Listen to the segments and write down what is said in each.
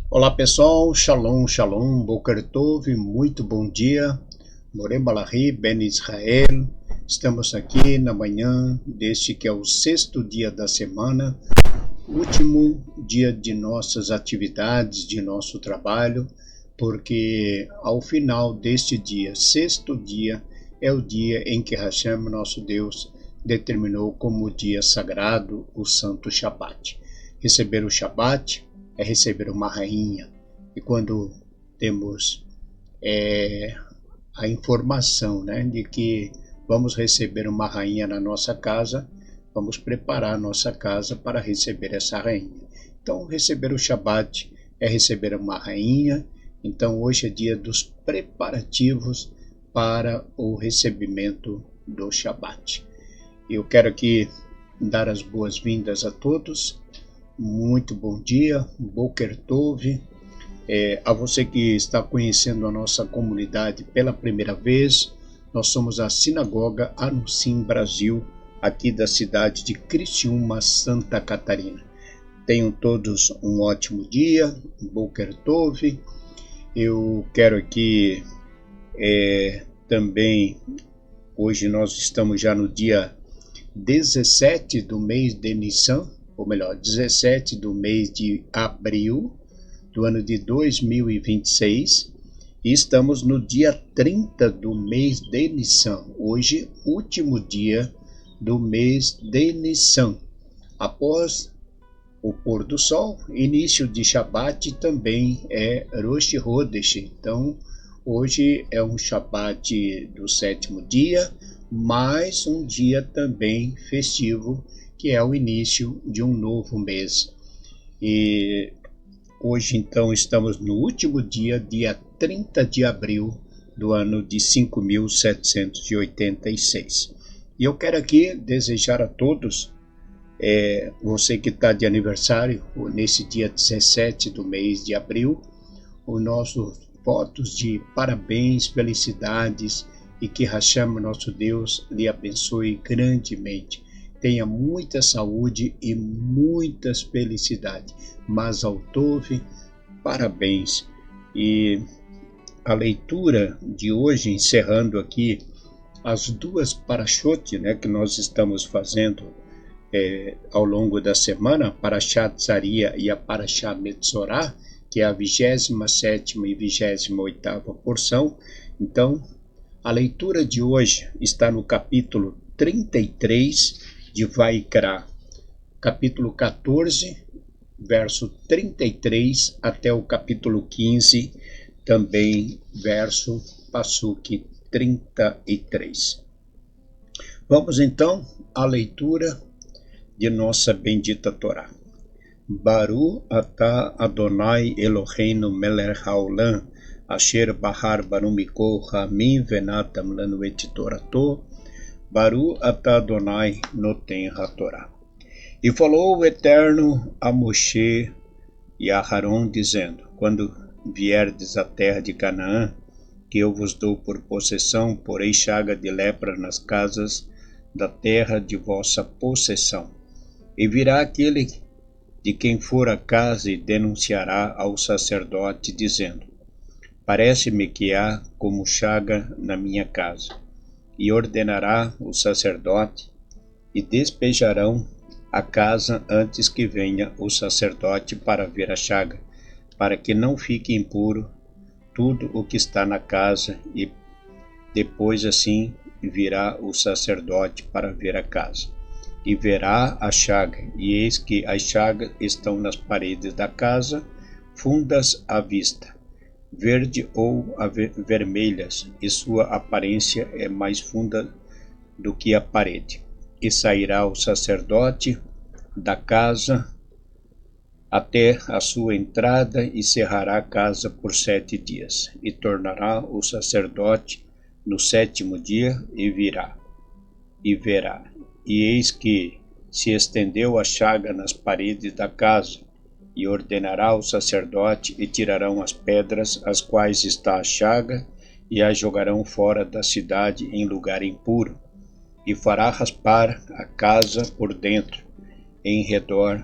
Olá pessoal, Shalom, Shalom, Boker Tov, muito bom dia, Moré Malachi, Ben Israel. Estamos aqui na manhã deste que é o sexto dia da semana, último dia de nossas atividades, de nosso trabalho, porque ao final deste dia, sexto dia, é o dia em que Hashem, nosso Deus, determinou como dia sagrado o Santo Shabat. Receber o Shabat é receber uma rainha. E quando temos a informação, de que vamos receber uma rainha na nossa casa, vamos preparar a nossa casa para receber essa rainha. Então, receber o Shabat é receber uma rainha. Então, hoje é dia dos preparativos para o recebimento do Shabat. Eu quero aqui dar as boas-vindas a todos. Muito bom dia, Boker Tov. A você que está conhecendo a nossa comunidade pela primeira vez, nós somos a Sinagoga Anusim Brasil, aqui da cidade de Criciúma, Santa Catarina. Tenham todos um ótimo dia, Boker Tov. Eu quero aqui também, hoje nós estamos já no dia 17 do mês de Nissan, ou melhor, 17 do mês de abril do ano de 2026, e estamos no dia 30 do mês de Nissan, hoje, último dia do mês de Nissan. Após o pôr do sol, início de Shabat também é Rosh Chodesh, então hoje é um Shabat do sétimo dia, mais um dia também festivo, que é o início de um novo mês. E hoje, então, estamos no último dia, dia 30 de abril do ano de 5.786. E eu quero aqui desejar a todos, você que está de aniversário, nesse dia 17 do mês de abril, os nossos votos de parabéns, felicidades, e que Hashem, nosso Deus, lhe abençoe grandemente. Tenha muita saúde e muitas felicidades. Mazal Tov, parabéns. E a leitura de hoje, encerrando aqui as duas parashot, que nós estamos fazendo ao longo da semana, a Parashat Zaria e a Parashat Metzorah, que é a 27ª e 28ª porção. Então, a leitura de hoje está no capítulo 33 de Vaikra, capítulo 14, verso 33 até o capítulo 15, também verso Pasuk 33. Vamos então à leitura de nossa bendita Torá. Baru atah Adonai Eloheinu melech haolam, asher bahar banu mikol hamim venatam lanu et torato, Baru atah Adonai noten hatorá. E falou o Eterno a Moshe e a Aharon, dizendo: quando vierdes à terra de Canaã, que eu vos dou por possessão, porei chaga de lepra nas casas da terra de vossa possessão. E virá aquele de quem for a casa e denunciará ao sacerdote, dizendo: parece-me que há como chaga na minha casa. E ordenará o sacerdote, e despejarão a casa antes que venha o sacerdote para ver a chaga, para que não fique impuro tudo o que está na casa, e depois assim virá o sacerdote para ver a casa. E verá a chaga, e eis que as chagas estão nas paredes da casa, fundas à vista, verde ou vermelhas, e sua aparência é mais funda do que a parede. E sairá o sacerdote da casa até a sua entrada e cerrará a casa por 7 dias. E tornará o sacerdote no 7º dia e verá. E eis que se estendeu a chaga nas paredes da casa, e ordenará o sacerdote, e tirarão as pedras as quais está a chaga, e as jogarão fora da cidade em lugar impuro, e fará raspar a casa por dentro, em redor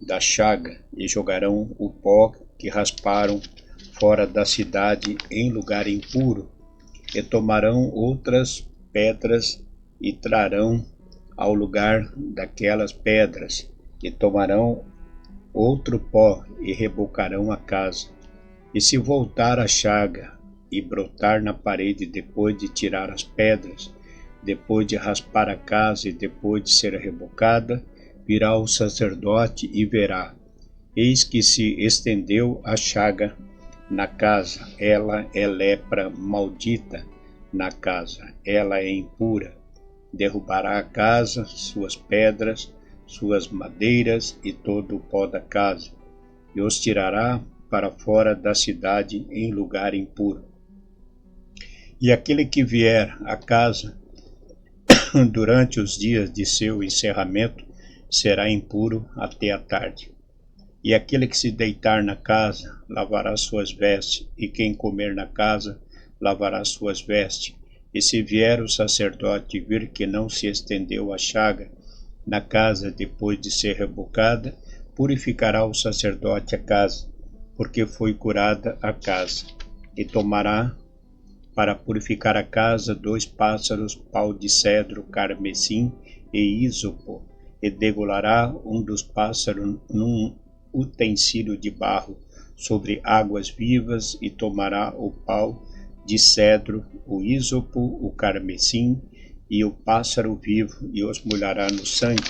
da chaga, e jogarão o pó que rasparam fora da cidade em lugar impuro, e tomarão outras pedras e trarão ao lugar daquelas pedras, e tomarão outro pó e rebocarão a casa. E se voltar a chaga e brotar na parede depois de tirar as pedras, depois de raspar a casa e depois de ser rebocada, virá o sacerdote e verá. Eis que se estendeu a chaga na casa, ela é lepra maldita na casa, ela é impura. Derrubará a casa, suas pedras, suas madeiras e todo o pó da casa, e os tirará para fora da cidade em lugar impuro. E aquele que vier à casa durante os dias de seu encerramento será impuro até a tarde. E aquele que se deitar na casa lavará suas vestes, e quem comer na casa lavará suas vestes. E se vier o sacerdote vir que não se estendeu a chaga na casa depois de ser rebocada, purificará o sacerdote a casa, porque foi curada a casa. E tomará para purificar a casa 2 pássaros, pau de cedro, carmesim e ísopo, e degolará um dos pássaros num utensílio de barro sobre águas vivas, e tomará o pau de cedro, o ísopo, o carmesim e o pássaro vivo, e os molhará no sangue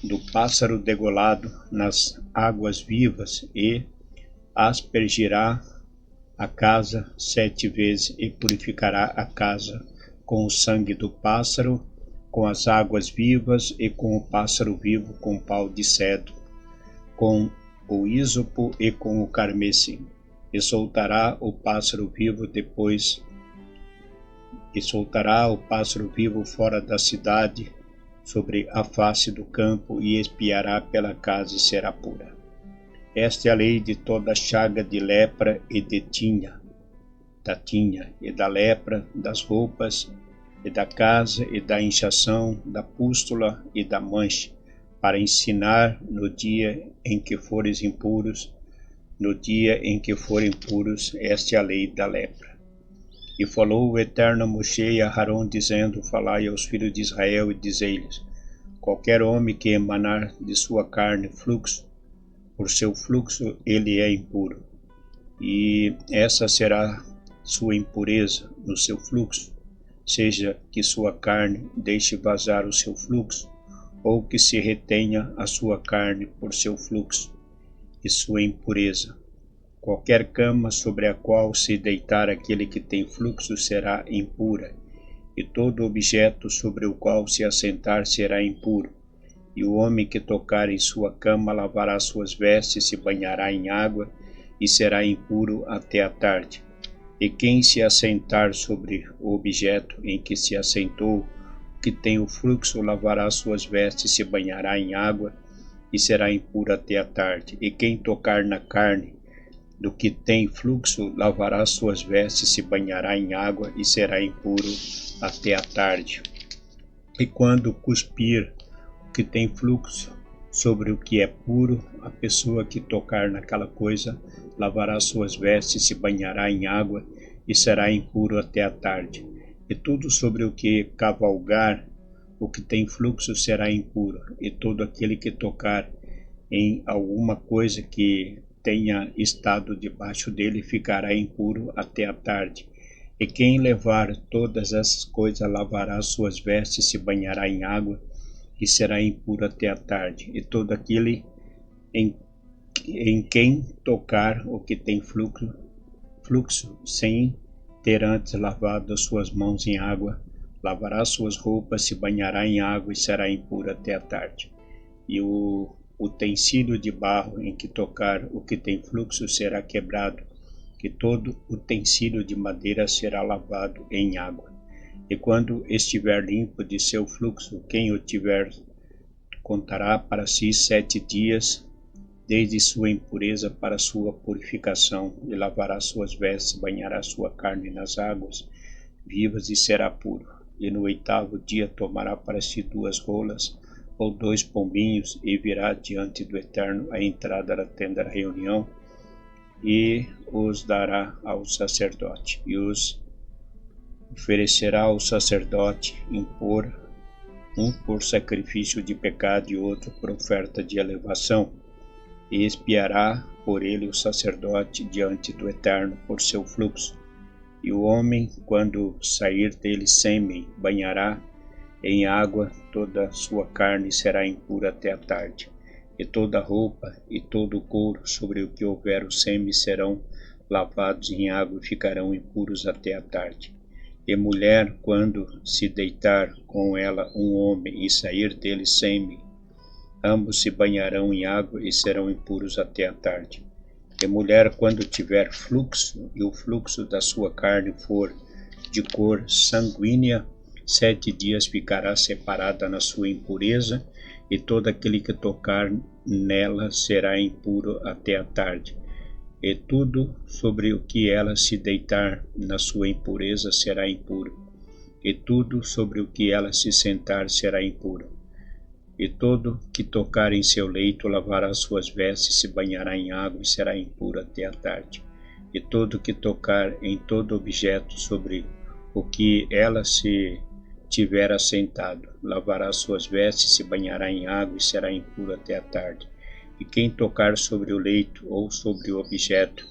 do pássaro degolado nas águas vivas, e aspergirá a casa 7 vezes, e purificará a casa com o sangue do pássaro, com as águas vivas, e com o pássaro vivo, com o pau de cedro, com o ísopo e com o carmesim. E soltará o pássaro vivo fora da cidade, sobre a face do campo, e espiará pela casa e será pura. Esta é a lei de toda chaga de lepra e de da tinha, e da lepra, das roupas, e da casa, e da inchação, da pústula e da mancha, para ensinar no dia em que fores impuros, esta é a lei da lepra. E falou o Eterno a Moshe e a Arão, dizendo: falai aos filhos de Israel e dizei-lhes: qualquer homem que emanar de sua carne fluxo, por seu fluxo ele é impuro, e essa será sua impureza no seu fluxo, seja que sua carne deixe vazar o seu fluxo, ou que se retenha a sua carne por seu fluxo, e sua impureza. Qualquer cama sobre a qual se deitar aquele que tem fluxo será impura, e todo objeto sobre o qual se assentar será impuro. E o homem que tocar em sua cama lavará suas vestes, se banhará em água, e será impuro até a tarde. E quem se assentar sobre o objeto em que se assentou, que tem o fluxo, lavará suas vestes, se banhará em água, e será impuro até a tarde. E quem tocar na carne do que tem fluxo, lavará suas vestes, se banhará em água, e será impuro até a tarde. E quando cuspir que tem fluxo sobre o que é puro, a pessoa que tocar naquela coisa lavará suas vestes, se banhará em água, e será impuro até a tarde. E tudo sobre o que cavalgar, o que tem fluxo, será impuro, e todo aquele que tocar em alguma coisa que tenha estado debaixo dele ficará impuro até a tarde. E quem levar todas essas coisas lavará suas vestes, se banhará em água, e será impuro até a tarde. E todo aquele em quem tocar o que tem fluxo, sem ter antes lavado as suas mãos em água, lavará suas roupas, se banhará em água, e será impuro até a tarde. E o utensílio de barro em que tocar o que tem fluxo será quebrado, que todo utensílio de madeira será lavado em água. E quando estiver limpo de seu fluxo, quem o tiver contará para si 7 dias, desde sua impureza para sua purificação, e lavará suas vestes, banhará sua carne nas águas vivas, e será puro. E no 8º dia tomará para si 2 rolas, ou 2 pombinhos, e virá diante do Eterno à entrada da tenda da reunião, e os dará ao sacerdote, e os oferecerá ao sacerdote impor um por sacrifício de pecado e outro por oferta de elevação, e expiará por ele o sacerdote diante do Eterno por seu fluxo. E o homem, quando sair dele sêmen, banhará em água toda a sua carne, será impura até a tarde. E toda a roupa e todo o couro sobre o que houver o sêmen serão lavados em água e ficarão impuros até a tarde. E mulher, quando se deitar com ela um homem e sair dele sêmen, ambos se banharão em água e serão impuros até a tarde. E mulher, quando tiver fluxo, e o fluxo da sua carne for de cor sanguínea, 7 dias ficará separada na sua impureza, e todo aquele que tocar nela será impuro até a tarde. E tudo sobre o que ela se deitar na sua impureza será impuro, e tudo sobre o que ela se sentar será impuro. E todo que tocar em seu leito lavará suas vestes, se banhará em água e será impuro até a tarde. E todo que tocar em todo objeto sobre o que ela se tiver assentado, lavará suas vestes, se banhará em água e será impuro até a tarde. E quem tocar sobre o leito ou sobre o objeto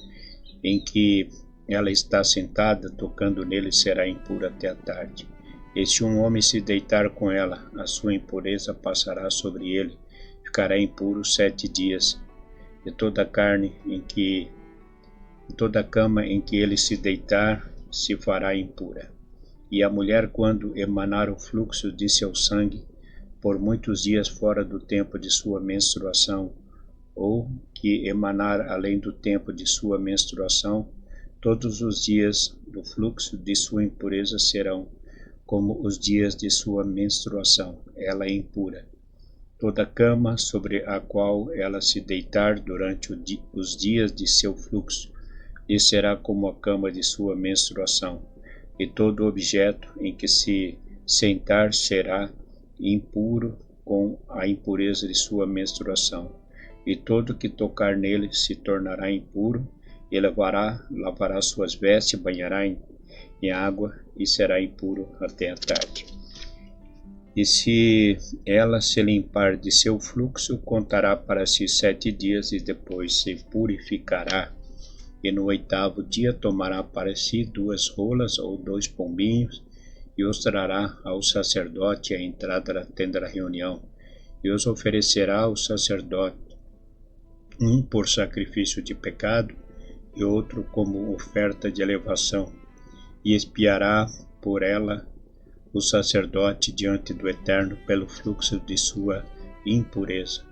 em que ela está sentada, tocando nele, será impuro até a tarde. E se um homem se deitar com ela, a sua impureza passará sobre ele, ficará impuro 7 dias. E toda a carne toda a cama em que ele se deitar, se fará impura. E a mulher, quando emanar o fluxo de seu sangue, por muitos dias fora do tempo de sua menstruação, ou que emanar além do tempo de sua menstruação, todos os dias do fluxo de sua impureza serão como os dias de sua menstruação, ela é impura. Toda cama sobre a qual ela se deitar durante os dias de seu fluxo, lhe será como a cama de sua menstruação, e todo objeto em que se sentar será impuro com a impureza de sua menstruação, e todo que tocar nele se tornará impuro, e lavará suas vestes, banhará em água e será impuro até a tarde. E se ela se limpar de seu fluxo, contará para si 7 dias e depois se purificará. E no 8º dia tomará para si 2 rolas ou 2 pombinhos e os trará ao sacerdote à entrada da tenda da reunião, e os oferecerá ao sacerdote, um por sacrifício de pecado e outro como oferta de elevação, e expiará por ela o sacerdote diante do Eterno pelo fluxo de sua impureza.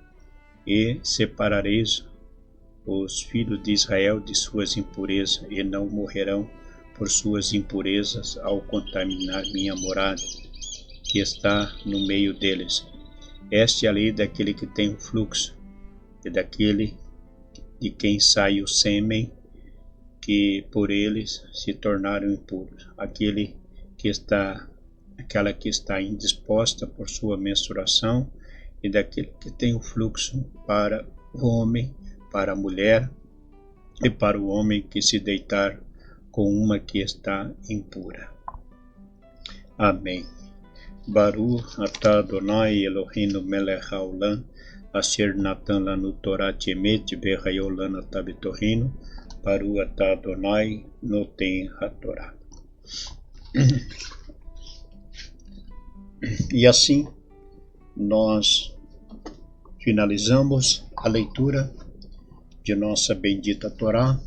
E separareis os filhos de Israel de suas impurezas, e não morrerão por suas impurezas ao contaminar minha morada, que está no meio deles. Esta é a lei daquele que tem o fluxo, e daquele de quem sai o sêmen, que por eles se tornaram impuros. Aquela que está indisposta por sua menstruação, e daquele que tem o fluxo para o homem, para a mulher, e para o homem que se deitar com uma que está impura. Amém. Baruch atah Adonai Eloheinu melech haolam, asher natan lanu Torat emet vehayo lana tabitohinu, Baruch atah Adonai noten hatorá. E assim nós finalizamos a leitura de nossa bendita Torá,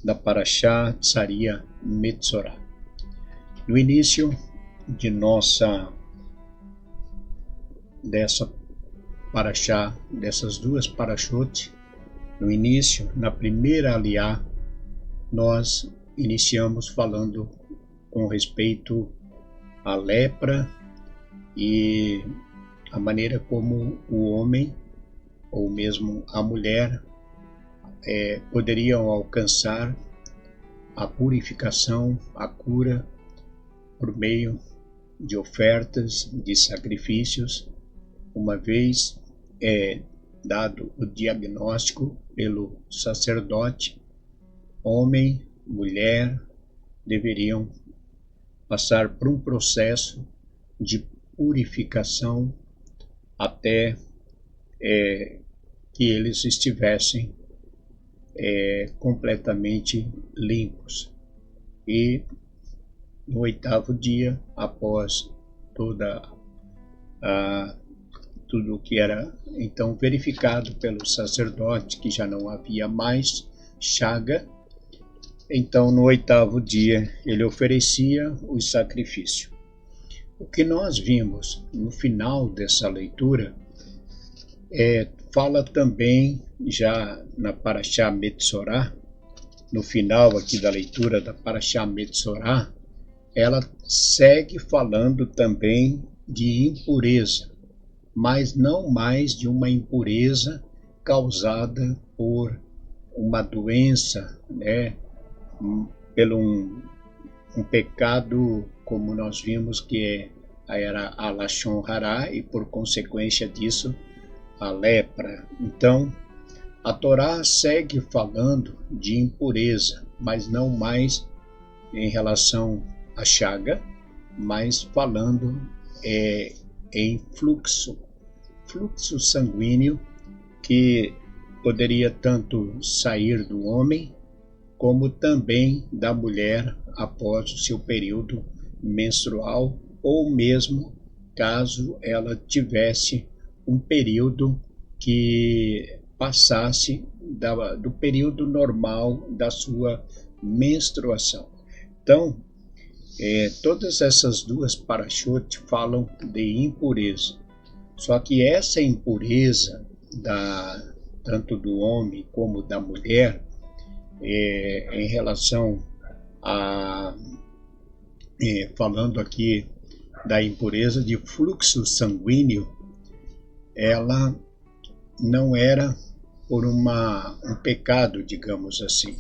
da Parashá Tzaria Metzorah. No início de dessa Parashá, dessas 2 Parashot, no início, na primeira aliá, nós iniciamos falando com respeito à lepra e a maneira como o homem, ou mesmo a mulher, poderiam alcançar a purificação, a cura, por meio de ofertas, de sacrifícios, uma vez dado o diagnóstico pelo sacerdote homem, mulher, deveriam passar por um processo de purificação até que eles estivessem completamente limpos. E no 8º dia, após tudo que era então verificado pelo sacerdote, que já não havia mais chaga, então no 8º dia ele oferecia o sacrifício. O que nós vimos no final dessa leitura fala também, já na Parashá Metzorá, no final aqui da leitura da Parashá Metzorá, ela segue falando também de impureza, mas não mais de uma impureza causada por uma doença, pelo um pecado, como nós vimos, que era a Lashon Hará, e por consequência disso, a lepra. Então, a Torá segue falando de impureza, mas não mais em relação à chaga, mas falando em fluxo sanguíneo que poderia tanto sair do homem como também da mulher após o seu período menstrual, ou mesmo caso ela tivesse um período que passasse do período normal da sua menstruação. Então, todas essas duas parashot falam de impureza. Só que essa impureza, tanto do homem como da mulher, em relação falando aqui da impureza de fluxo sanguíneo, ela não era por um pecado, digamos assim.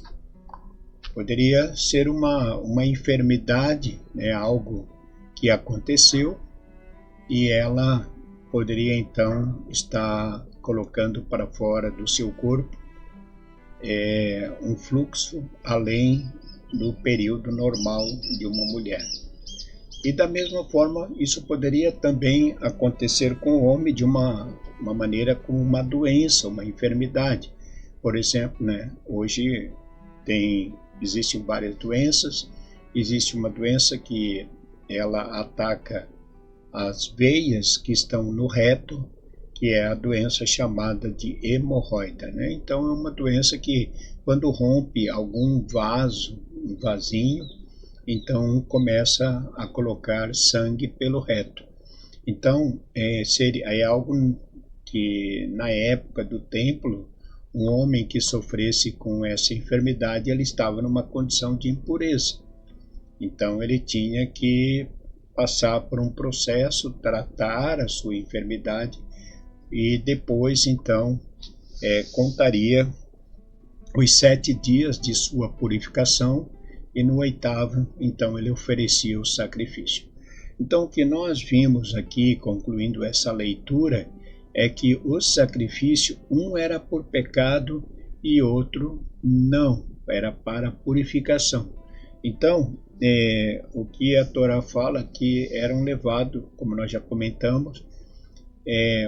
Poderia ser uma enfermidade, algo que aconteceu, e ela poderia então estar colocando para fora do seu corpo um fluxo além do período normal de uma mulher. E da mesma forma, isso poderia também acontecer com o homem de uma maneira como uma doença, uma enfermidade. Por exemplo, hoje existem várias doenças. Existe uma doença que ela ataca as veias que estão no reto, que é a doença chamada de hemorroida. Então é uma doença que, quando rompe algum vasinho, então começa a colocar sangue pelo reto. Então é algo que na época do templo, um homem que sofresse com essa enfermidade, ele estava numa condição de impureza. Então ele tinha que passar por um processo, tratar a sua enfermidade, e depois então contaria os 7 dias de sua purificação, e no 8º então ele oferecia o sacrifício. Então o que nós vimos aqui, concluindo essa leitura, é que o sacrifício, um era por pecado e outro não, era para purificação. Então, o que a Torá fala que eram levados, como nós já comentamos,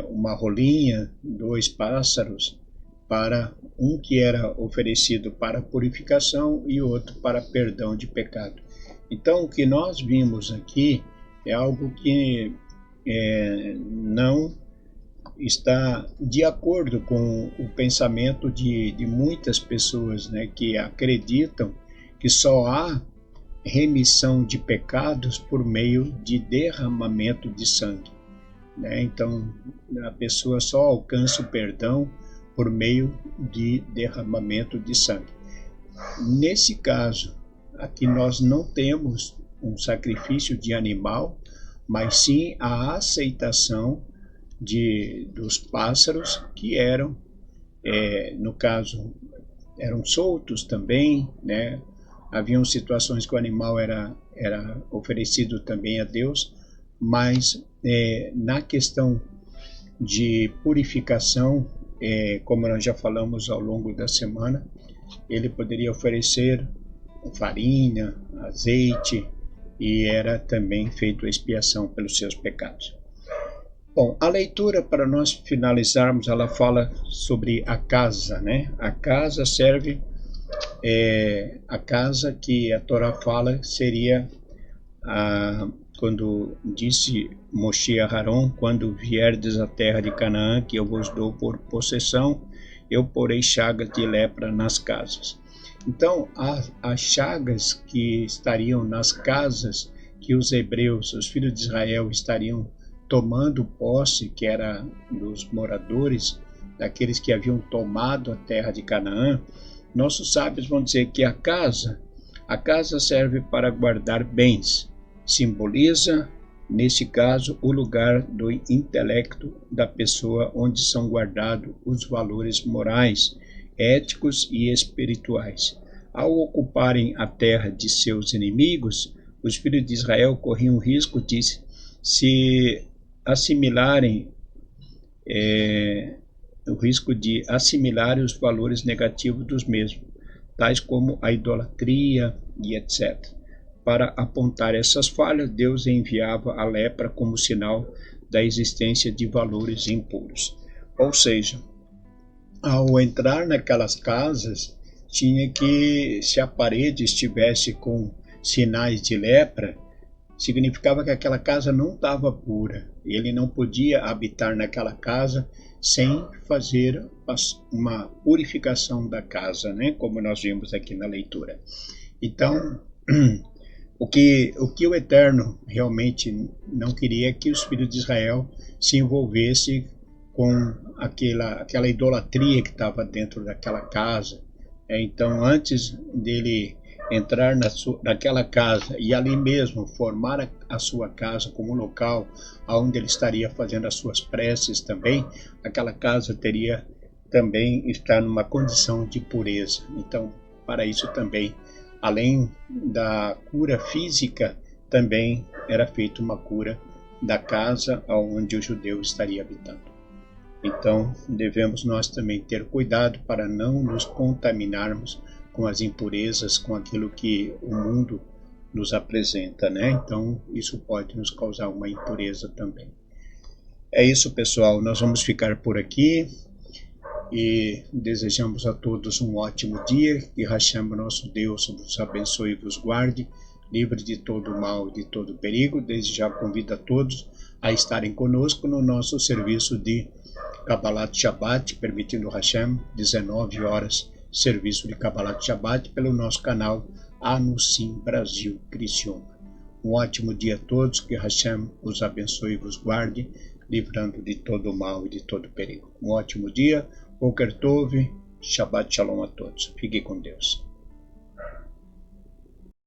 uma rolinha, 2 pássaros, para um que era oferecido para purificação e outro para perdão de pecado. Então, o que nós vimos aqui é algo que não está de acordo com o pensamento de muitas pessoas, que acreditam que só há remissão de pecados por meio de derramamento de sangue. Então, a pessoa só alcança o perdão por meio de derramamento de sangue. Nesse caso, aqui nós não temos um sacrifício de animal, mas sim a aceitação dos pássaros, que eram, no caso, eram soltos também, Haviam situações que o animal era oferecido também a Deus, mas na questão de purificação, como nós já falamos ao longo da semana, ele poderia oferecer farinha, azeite, e era também feita a expiação pelos seus pecados. Bom, a leitura, para nós finalizarmos, ela fala sobre a casa, né? A casa serve, a casa que a Torá fala seria, quando disse Moshe a Harão, quando vierdes à terra de Canaã, que eu vos dou por possessão, eu porei chagas de lepra nas casas. Então, as chagas que estariam nas casas que os hebreus, os filhos de Israel, estariam tomando posse, que era dos moradores, daqueles que haviam tomado a terra de Canaã, nossos sábios vão dizer que a casa serve para guardar bens, simboliza, nesse caso, o lugar do intelecto da pessoa onde são guardados os valores morais, éticos e espirituais. Ao ocuparem a terra de seus inimigos, os filhos de Israel corriam o risco de se assimilarem, os valores negativos dos mesmos, tais como a idolatria e etc. Para apontar essas falhas, Deus enviava a lepra como sinal da existência de valores impuros. Ou seja, ao entrar naquelas casas, tinha que, se a parede estivesse com sinais de lepra, significava que aquela casa não estava pura. Ele não podia habitar naquela casa sem fazer uma purificação da casa, né? Como nós vimos aqui na leitura. Então, o que o Eterno realmente não queria é que os filhos de Israel se envolvessem com aquela idolatria que estava dentro daquela casa. Então, antes dele entrar naquela casa e ali mesmo formar a sua casa como local onde ele estaria fazendo as suas preces também, aquela casa teria também estar numa condição de pureza. Então, para isso também, além da cura física, também era feita uma cura da casa onde o judeu estaria habitando. Então, devemos nós também ter cuidado para não nos contaminarmos com as impurezas, com aquilo que o mundo nos apresenta, né? Então, isso pode nos causar uma impureza também. É isso, pessoal. Nós vamos ficar por aqui e desejamos a todos um ótimo dia. Que Hashem, nosso Deus, vos abençoe e vos guarde, livre de todo mal e de todo perigo. Desde já convido a todos a estarem conosco no nosso serviço de Kabbalat Shabbat, permitindo Hashem, 19 horas, serviço de Kabbalat Shabbat pelo nosso canal Anusim Brasil Criciúma. Um ótimo dia a todos, que Hashem os abençoe e vos guarde, livrando de todo mal e de todo perigo. Um ótimo dia, Boker Tov, Shabbat Shalom a todos. Fique com Deus.